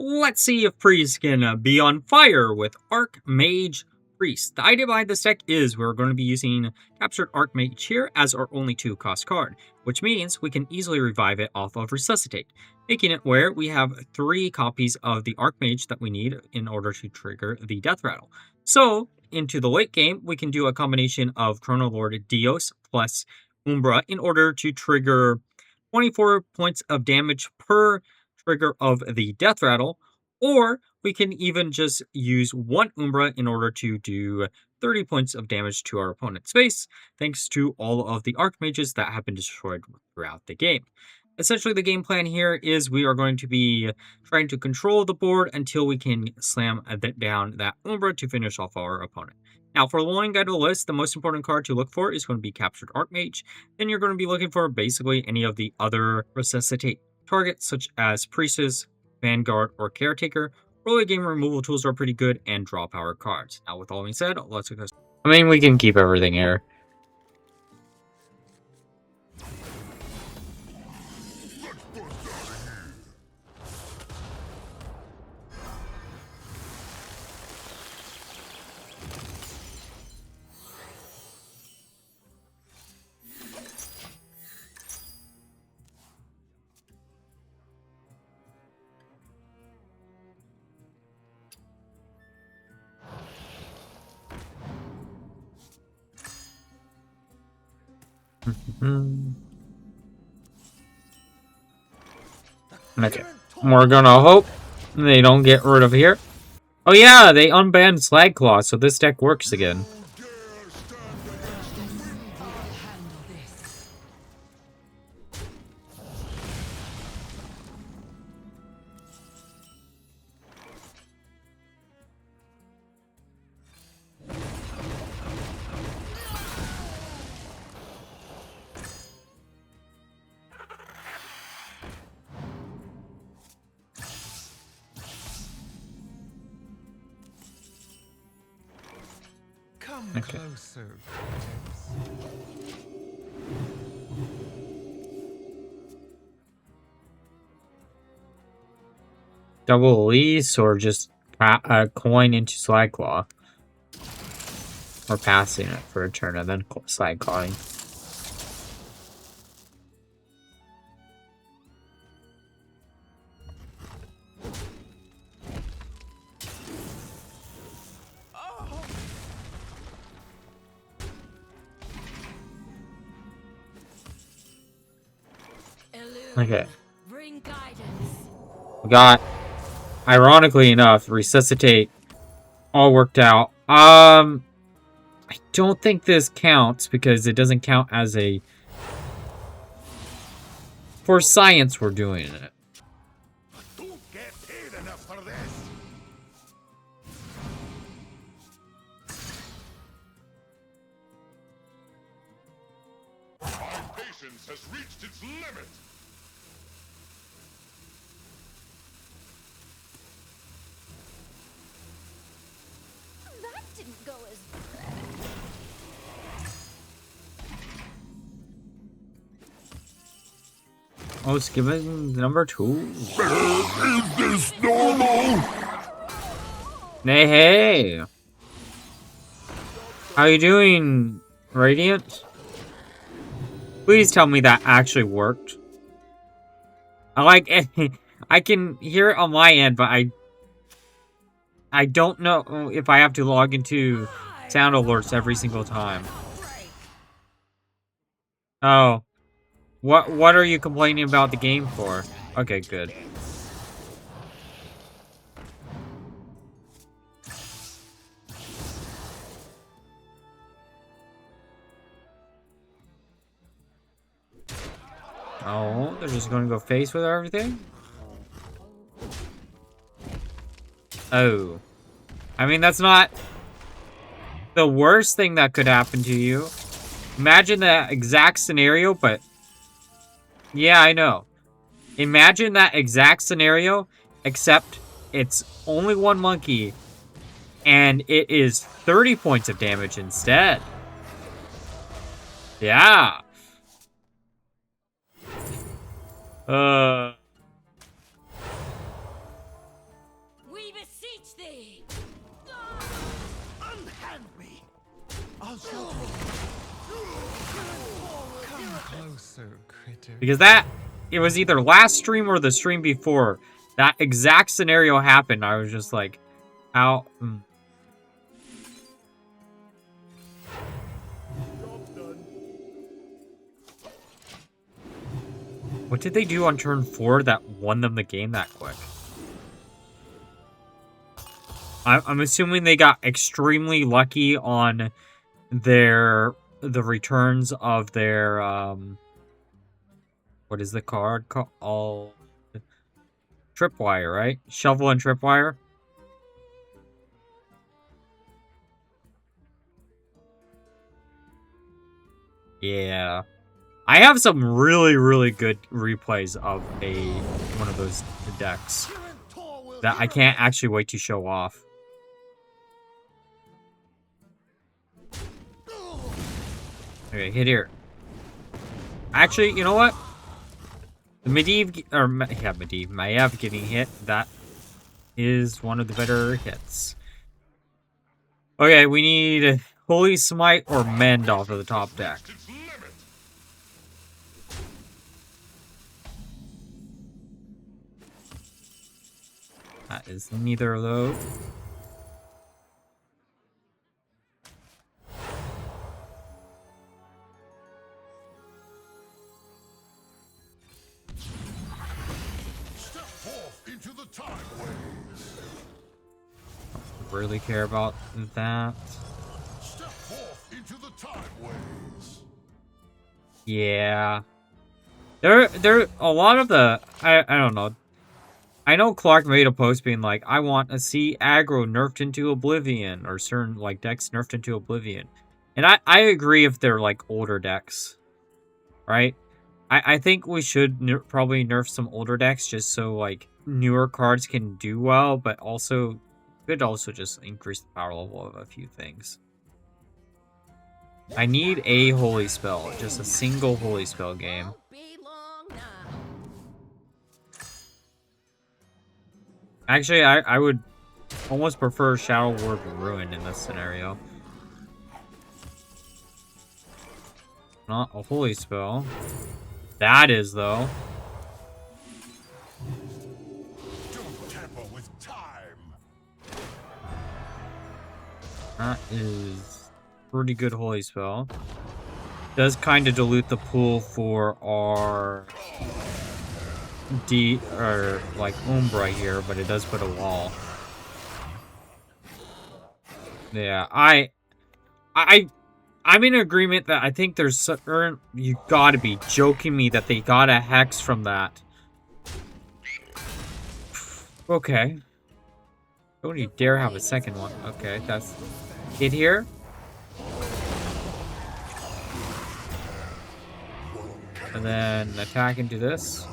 let's see if Priest can be on fire with Archmage Priest. The idea behind this deck is we're going to be using Captured Archmage here as our only 2-cost card, which means we can easily revive it off of Resuscitate, making it where we have 3 copies of the Archmage that we need in order to trigger the Deathrattle. So, into the late game, we can do a combination of Chrono Lord Dios plus Umbra in order to trigger 24 points of damage per trigger of the Deathrattle, or we can even just use 1 Umbra in order to do 30 points of damage to our opponent's base, thanks to all of the Archmages that have been destroyed throughout the game. Essentially, the game plan here is we are going to be trying to control the board until we can slam down that Umbra to finish off our opponent. Now, for the loading guide of the list, the most important card to look for is going to be Captured Archmage. Then you're going to be looking for basically any of the other Resuscitate targets, such as Priestess, Vanguard, or Caretaker. Early game removal tools are pretty good, and draw power cards. Now, with all being said, let's go. I mean, we can keep everything here. Okay, we're gonna hope they don't get rid of here. Oh yeah, they unbanned Slagclaw, so this deck works again. Okay. Double release or just a coin into Slagclaw. Or passing it for a turn and then Slagclawing. Okay. We got, ironically enough, Resuscitate all worked out. I don't think this counts because it doesn't count as a... For science, we're doing it. Don't get paid enough for this. My patience has reached its limit. That didn't go as Oh, skipping number 2. Is this normal? Hey, hey! How you doing, Radiant? Please tell me that actually worked. I can hear it on my end, but I don't know if I have to log into sound alerts every single time. Oh. What are you complaining about the game for? Okay, good. Oh, they're just gonna go face with everything? Oh. I mean, that's not the worst thing that could happen to you. Imagine that exact scenario, but... Yeah, I know. Imagine that exact scenario, except it's only 1 monkey, and it is 30 points of damage instead. Yeah. thee! Unhand me! I'll shelter you. Come closer, critter. Because it was either last stream or the stream before. That exact scenario happened. I was just like, how? What did they do on turn 4 that won them the game that quick? I'm assuming they got extremely lucky on the returns of their what is the card called? Tripwire, right? Shovel and Tripwire. Yeah. I have some really, really good replays of one of those decks that I can't actually wait to show off. Okay, hit here. Actually, you know what? The Maiev getting hit, that is one of the better hits. Okay, we need Holy Smite or Mend off of the top deck. That is neither of those. Step forth into the time waves. Really care about that. Step forth into the time waves. Yeah. There a lot of the I don't know. I know Clark made a post being like, I want to see aggro nerfed into oblivion, or certain like decks nerfed into oblivion. And I agree if they're like older decks. Right? I think we should probably nerf some older decks just so like newer cards can do well, but also could also just increase the power level of a few things. I need a holy spell, just a single holy spell game. Won't be long now. Actually, I would almost prefer Shadow Word Ruin in this scenario. Not a holy spell. That is, though. Don't tamper with time. That is pretty good holy spell. Does kind of dilute the pool for our like Umbra here, but it does put a wall. Yeah, I'm in agreement that I think there's certain, you gotta be joking me that they got a hex from that. Okay. Don't you dare have a second one. Okay, that's it here. And then attack into this.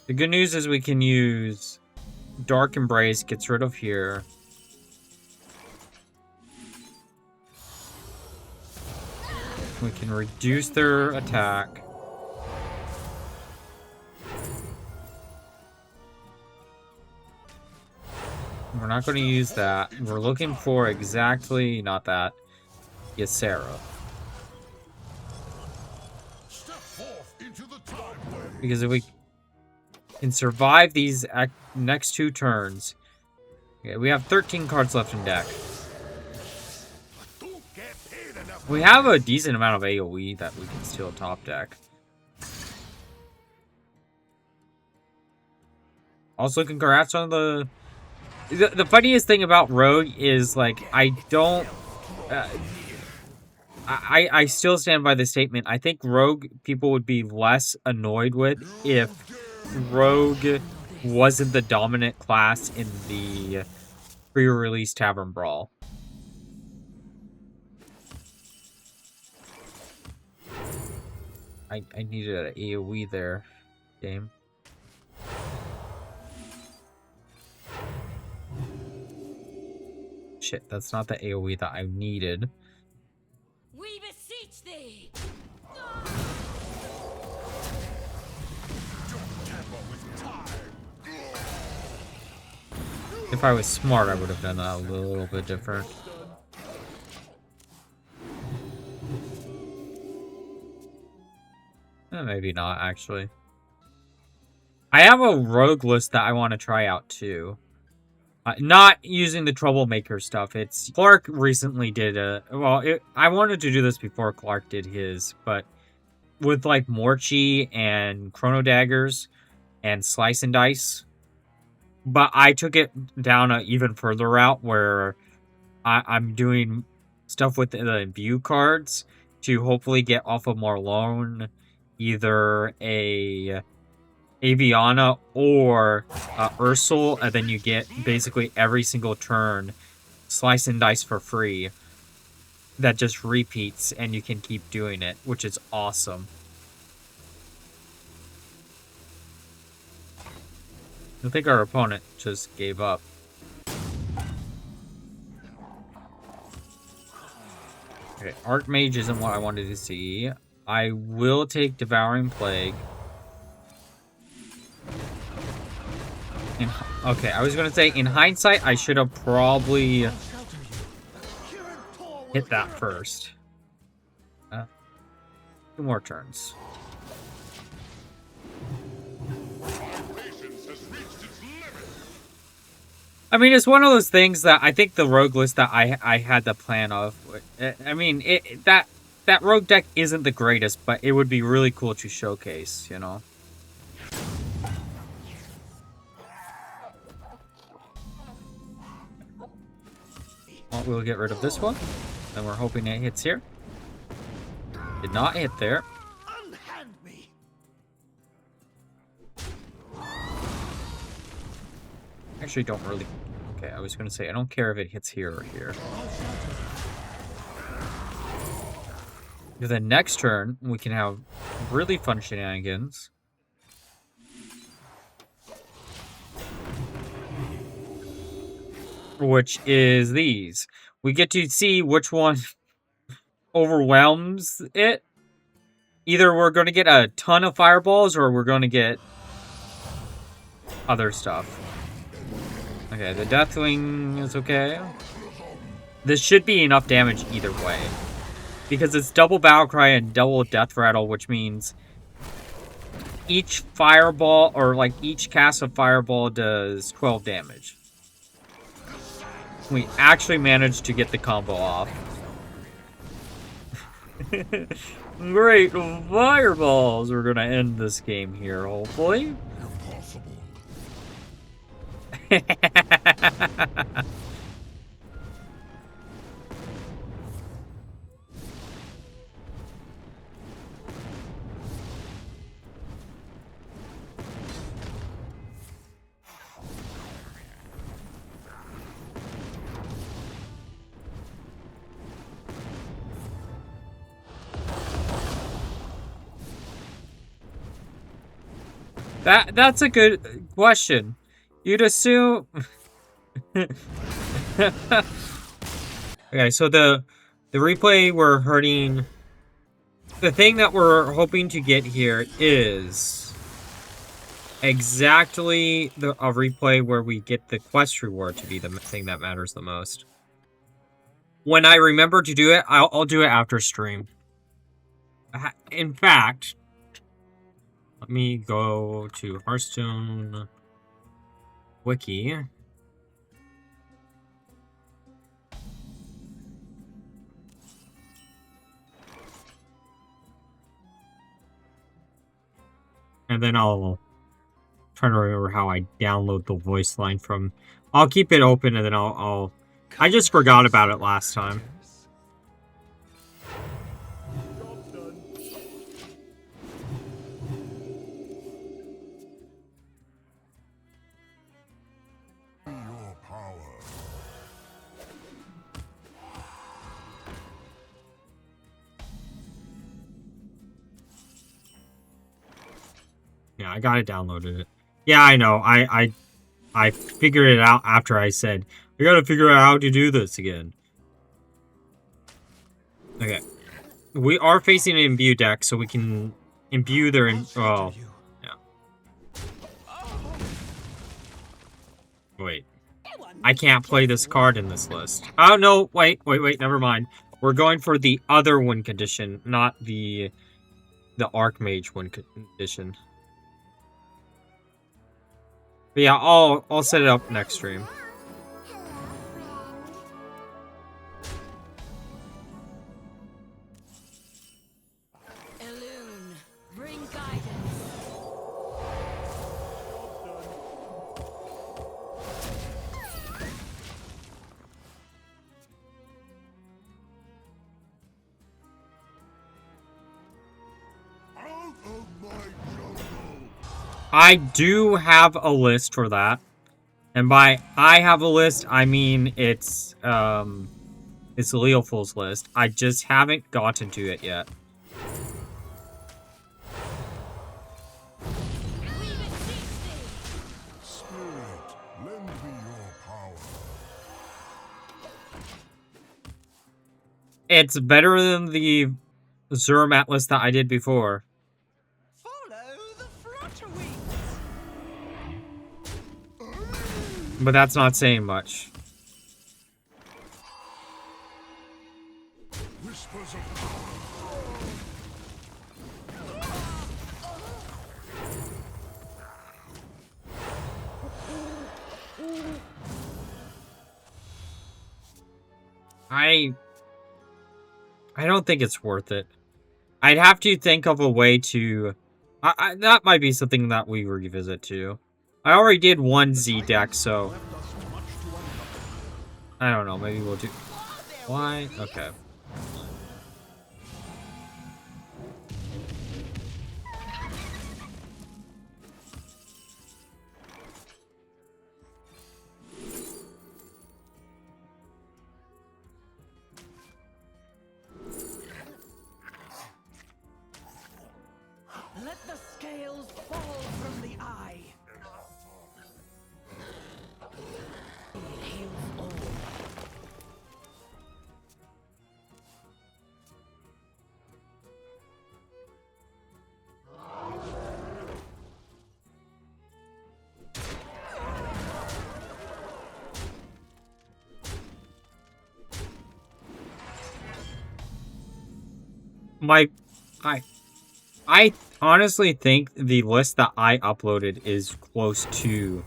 The good news is we can use Dark Embrace, gets rid of here. We can reduce their attack. We're not going to use that. We're looking for exactly, not that, Ysera. Step forth into the time waves. Because if we can survive these next 2 turns. Okay, we have 13 cards left in deck. Don't get paid enough. We have a decent amount of AoE that we can steal top deck. Also, congrats on the funniest thing about Rogue is, like, I don't... I still stand by the statement. I think Rogue people would be less annoyed with if Rogue wasn't the dominant class in the pre-release Tavern Brawl. I needed an AoE there, game. Shit, that's not the AoE that I needed. We beseech thee! If I was smart, I would have done that a little bit different. Maybe not, actually. I have a rogue list that I want to try out, too. Not using the troublemaker stuff. It's Clark recently did I wanted to do this before Clark did his, but with like Morchi and Chrono Daggers and Slice and Dice. But I took it down an even further route where I'm doing stuff with the Imbue cards to hopefully get off of Marlone either a Aviana or Ursul, and then you get basically every single turn Slice and Dice for free that just repeats, and you can keep doing it, which is awesome. I think our opponent just gave up. Okay, Archmage isn't what I wanted to see. I will take Devouring Plague. Okay, I was going to say, in hindsight, I should have probably hit that first. 2 more turns. I mean, it's one of those things that I think the rogue list that I had the plan of. I mean, that rogue deck isn't the greatest, but it would be really cool to showcase, you know? Well, we'll get rid of this one. And we're hoping it hits here. Did not hit there. Unhand me. Actually, don't really... Okay, I was going to say, I don't care if it hits here or here. The next turn, we can have really fun shenanigans. Which is these. We get to see which one overwhelms it. Either we're going to get a ton of fireballs or we're going to get other stuff. Okay, the Deathwing is okay. This should be enough damage either way. Because it's double Battlecry and double Deathrattle, which means each fireball, or like each cast of fireball does 12 damage. We actually managed to get the combo off. Great fireballs! We're gonna end this game here, hopefully. Impossible. That's a good question. You'd assume... Okay, so the replay we're hurting... The thing that we're hoping to get here is exactly a replay where we get the quest reward to be the thing that matters the most. When I remember to do it, I'll do it after stream. In fact... Let me go to Hearthstone Wiki. And then I'll try to remember how I download the voice line from... I'll keep it open and then I just forgot about it last time. Yeah, I got it downloaded. Yeah, I know. I figured it out after I said, I gotta figure out how to do this again. Okay. We are facing an Imbue deck, so we can imbue their... Oh, yeah. Wait. It was I can't play this card in this list. Oh, no, wait, never mind. We're going for the other win condition, not the Archmage win condition. But yeah, I'll set it up next stream. I do have a list for that. And by I have a list, I mean it's Leoful's list. I just haven't gotten to it yet. Spirit, lend me your power. It's better than the Zermatt list that I did before. But that's not saying much. Whispers of power. I don't think it's worth it. I'd have to think of a way to... that might be something that we revisit too. I already did one Z deck, so... I don't know, maybe we'll do... Why? Okay. Let the scales fall from the eye. Hails all. I honestly think the list that I uploaded is close to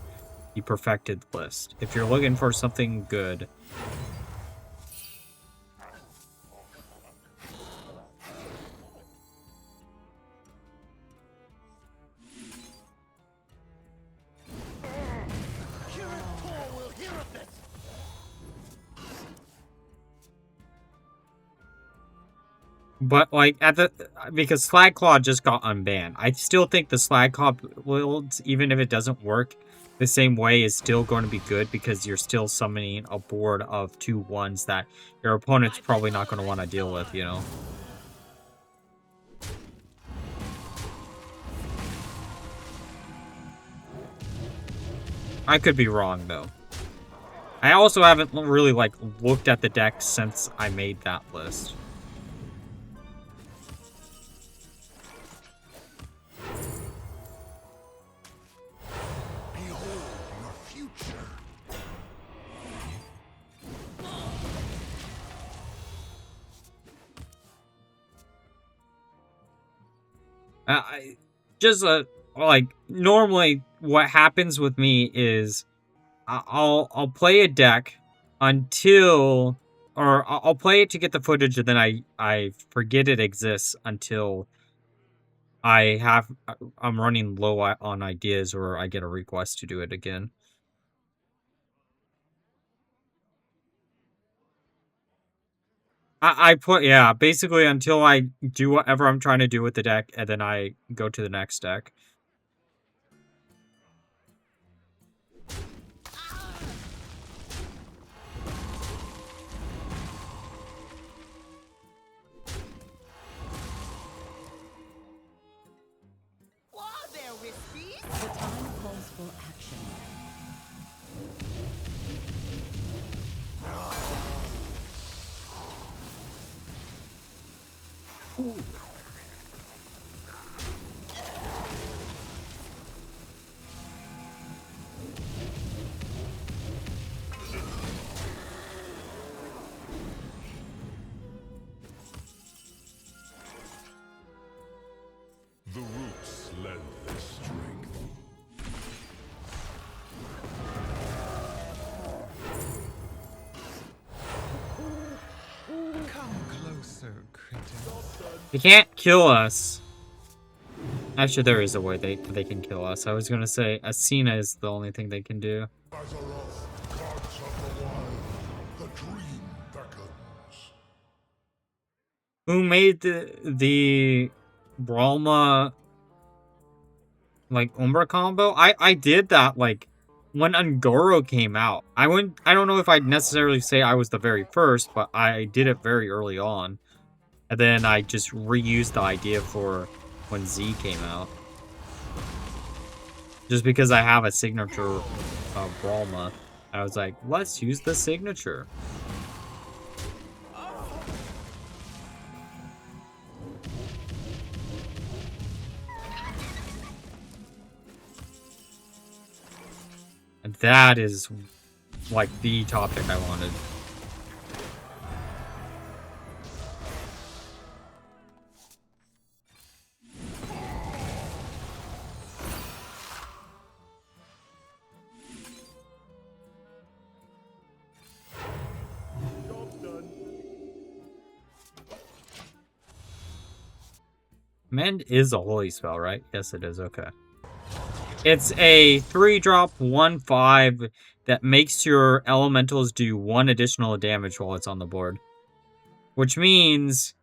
the perfected list. If you're looking for something good. But, like, because Slagclaw just got unbanned. I still think the Slagclaw builds, even if it doesn't work the same way, is still going to be good because you're still summoning a board of 2/1s that your opponent's probably not going to want to deal with, you know? I could be wrong, though. I also haven't really, like, looked at the deck since I made that list. Like, normally what happens with me is I'll play a deck until, or I'll play it to get the footage, and then I forget it exists until I'm running low on ideas, or I get a request to do it again. Yeah, basically until I do whatever I'm trying to do with the deck, and then I go to the next deck. The time calls for action. The roots lend their strength. Come closer, critter. They can't kill us. Actually, there is a way they can kill us. I was gonna say Asina is the only thing they can do. Azeroth, gods of the wild, the dream beckons. Who made the Brahma like Umbra combo? I did that like when Ungoro came out. I don't know if I'd necessarily say I was the very first, but I did it very early on. And then I just reused the idea for when Z came out. Just because I have a signature of Brahma. I was like, let's use the signature. And that is like the topic I wanted. Mend is a holy spell, right? Yes, it is. Okay. It's a 3-drop, 1/5 that makes your elementals do 1 additional damage while it's on the board. Which means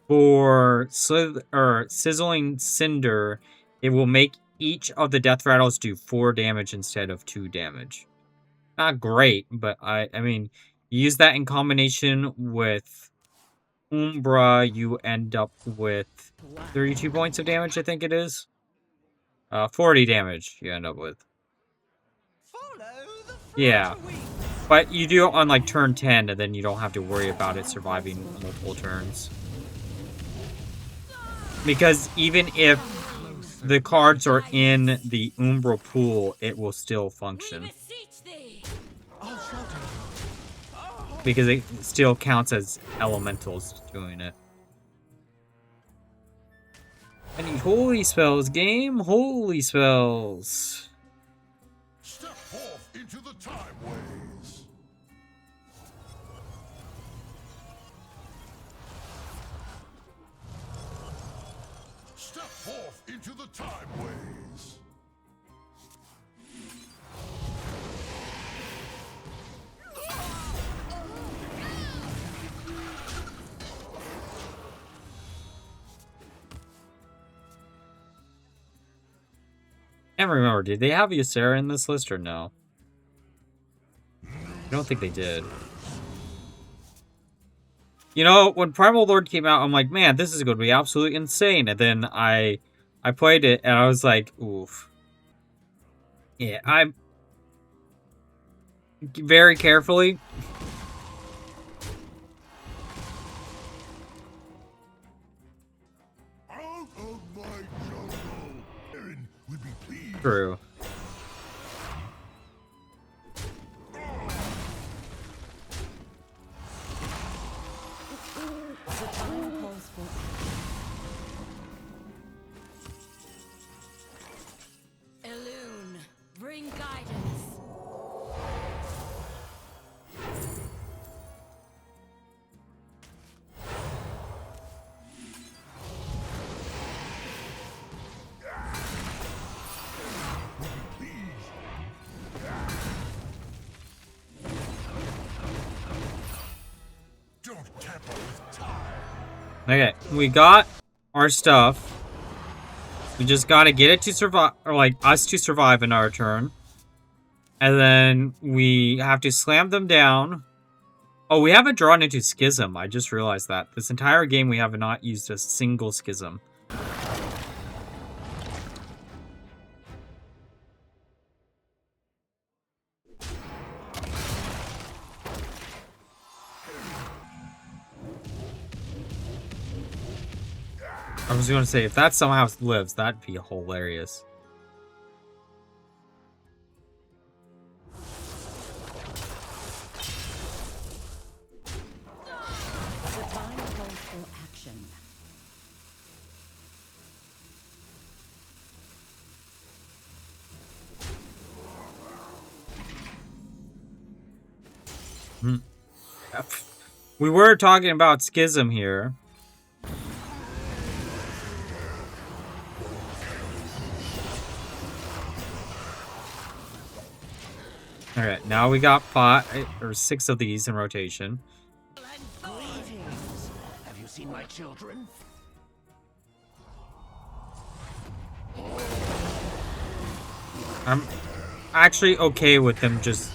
for Sizzling Cinder, it will make each of the Deathrattles do 4 damage instead of 2 damage. Not great, but I mean, use that in combination with Umbra, you end up with 32 points of damage, I think it is. 40 damage you end up with. Yeah. But you do it on like turn 10, and then you don't have to worry about it surviving multiple turns. Because even if the cards are in the Umbra pool, it will still function. Because it still counts as elementals doing it. I need holy spells, game. Holy spells. Step forth into the time ways. Step forth into the time ways. Can't remember, did they have Ysera in this list or no? I don't think they did. You know, when Primal Lord came out, I'm like, man, this is going to be absolutely insane. And then I played it, and I was like, oof. Yeah, I'm very carefully. Out of my jungle. Aaron would be pleased. True. The time calls for Elune, bring guidance. Don't tamper with time. Okay, we got our stuff. We just gotta get it to survive, or like us to survive in our turn. And then we have to slam them down. Oh, we haven't drawn into Schism. I just realized that. This entire game we have not used a single Schism. I was gonna say, if that somehow lives, that'd be hilarious. The time calls for action. We were talking about Schism here. Alright, now we got 5 or 6 of these in rotation. Greetings. Have you seen my children? I'm actually okay with them just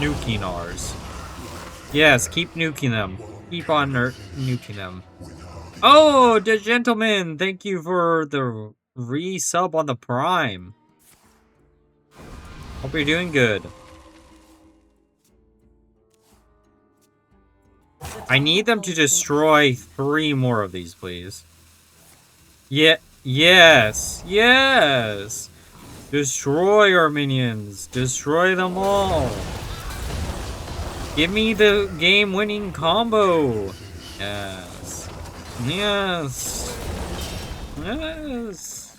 nuking ours. Yes, keep nuking them. Keep on nuking them. Oh, the gentleman! Thank you for the resub on the Prime. Hope you're doing good. I need them to destroy 3 more of these, please. Yeah, yes, yes! Destroy our minions. Destroy them all. Give me the game-winning combo. Yes. Yes. Yes.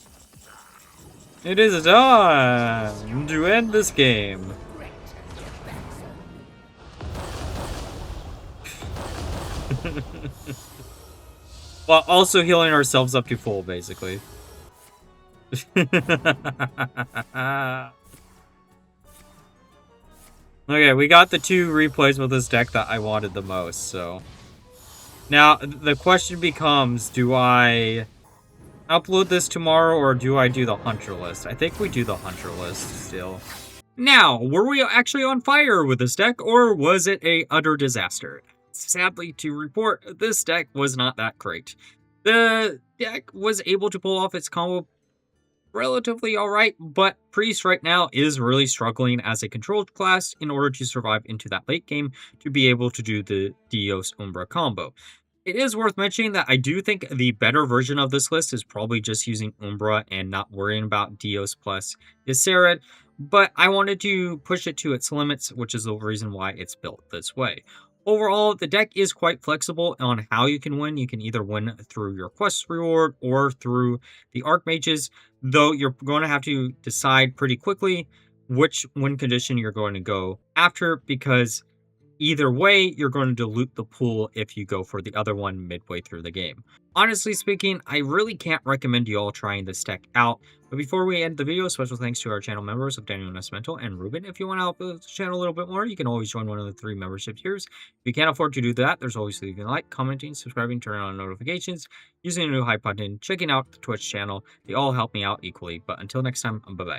It is time to end this game. While also healing ourselves up to full, basically. Okay, we got the 2 replays with this deck that I wanted the most, so... Now, the question becomes, do I upload this tomorrow, or do I do the Hunter list? I think we do the Hunter list still. Now, were we actually on fire with this deck, or was it a utter disaster? Sadly to report, this deck was not that great. The deck was able to pull off its combo relatively alright, but Priest right now is really struggling as a controlled class in order to survive into that late game to be able to do the Dios Umbra combo. It is worth mentioning that I do think the better version of this list is probably just using Umbra and not worrying about Dios plus Yseret, but I wanted to push it to its limits, which is the reason why it's built this way. Overall, the deck is quite flexible on how you can win. You can either win through your quest reward or through the Archmages, though you're going to have to decide pretty quickly which win condition you're going to go after, because either way, you're going to dilute the pool if you go for the other one midway through the game. Honestly speaking, I really can't recommend you all trying this deck out. But before we end the video, special thanks to our channel members of Daniel Nascimento and Ruben. If you want to help the channel a little bit more, you can always join one of the 3 membership tiers. If you can't afford to do that, there's always leaving a like, commenting, subscribing, turning on notifications, using a new hype button, checking out the Twitch channel. They all help me out equally. But until next time, bye-bye.